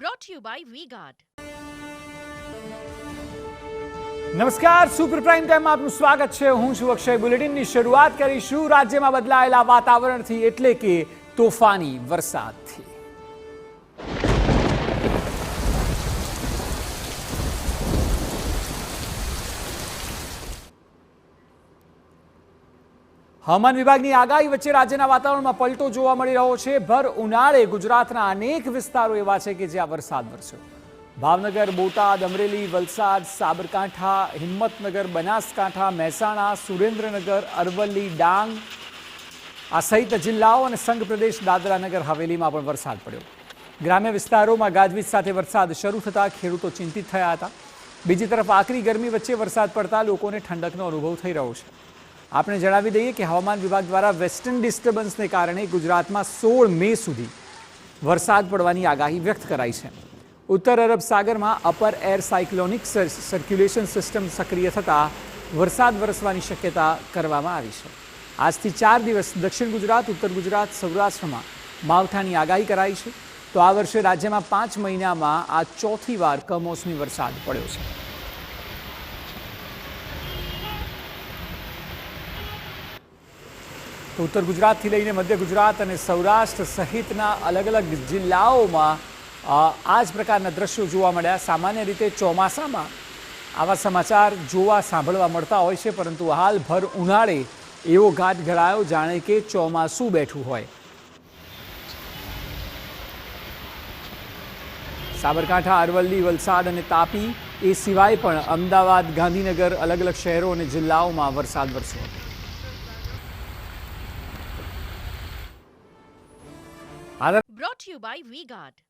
brought to you by V-Guard. નમસ્કાર, super prime ટાઈમમાં આપનું સ્વાગત છે. હું છું અક્ષય. બુલેટિનની શરૂઆત કરીશું રાજ્યમાં બદલાયેલા વાતાવરણથી, એટલે કે તોફાની વરસાદથી. હવામાન વિભાગની આગાહી વચ્ચે રાજ્યના વાતાવરણમાં પલટો જોવા મળી રહ્યો છે. ભર ઉનાળે ગુજરાતના અનેક વિસ્તારો એવા છે કે જ્યાં વરસાદ વરસ્યો. ભાવનગર, બોટાદ, અમરેલી, વલસાડ, સાબરકાંઠા, હિંમતનગર, બનાસકાંઠા, મહેસાણા, સુરેન્દ્રનગર, અરવલ્લી, ડાંગ આ સહિત જિલ્લાઓ અને સંઘ પ્રદેશ દાદરાનગર હવેલીમાં પણ વરસાદ પડ્યો. ગ્રામ્ય વિસ્તારોમાં ગાજવીજ સાથે વરસાદ શરૂ થતાં ખેડૂતો ચિંતિત થયા હતા. બીજી તરફ આકરી ગરમી વચ્ચે વરસાદ પડતા લોકોને ઠંડકનો અનુભવ થઈ રહ્યો છે. આપણે જણાવી દઈએ કે હવામાન વિભાગ દ્વારા વેસ્ટર્ન ડિસ્ટર્બન્સને કારણે ગુજરાતમાં 16 મે સુધી વરસાદ પડવાની આગાહી વ્યક્ત કરાઈ છે. ઉત્તર અરબ સાગરમાં upper air cyclonic circulation system સક્રિય થતાં વરસાદ વરસવાની શક્યતા કરવામાં આવી છે. આજથી 4 દિવસ દક્ષિણ ગુજરાત, ઉત્તર ગુજરાત, સૌરાષ્ટ્રમાં માવઠાની આગાહી કરાઈ છે. તો આ વર્ષે રાજ્યમાં 5 મહિનામાં આ ચોથી વાર કમોસમી વરસાદ પડ્યો છે. તો ઉત્તર ગુજરાતથી લઈને મધ્ય ગુજરાત અને સૌરાષ્ટ્ર સહિતના અલગ અલગ જિલ્લાઓમાં આ જ પ્રકારના દ્રશ્યો જોવા મળ્યા. સામાન્ય રીતે ચોમાસામાં આવા સમાચાર જોવા સાંભળવા મળતા હોય છે, પરંતુ હાલ ભર ઉનાળે એવો ઘાટ ઘડાયો જાણે કે ચોમાસું બેઠું હોય. સાબરકાંઠા, અરવલ્લી, વલસાડ અને તાપી એ સિવાય પણ અમદાવાદ, ગાંધીનગર, અલગ અલગ શહેરો અને જિલ્લાઓમાં વરસાદ વરસ્યો હતો. Brought to you by V-Guard.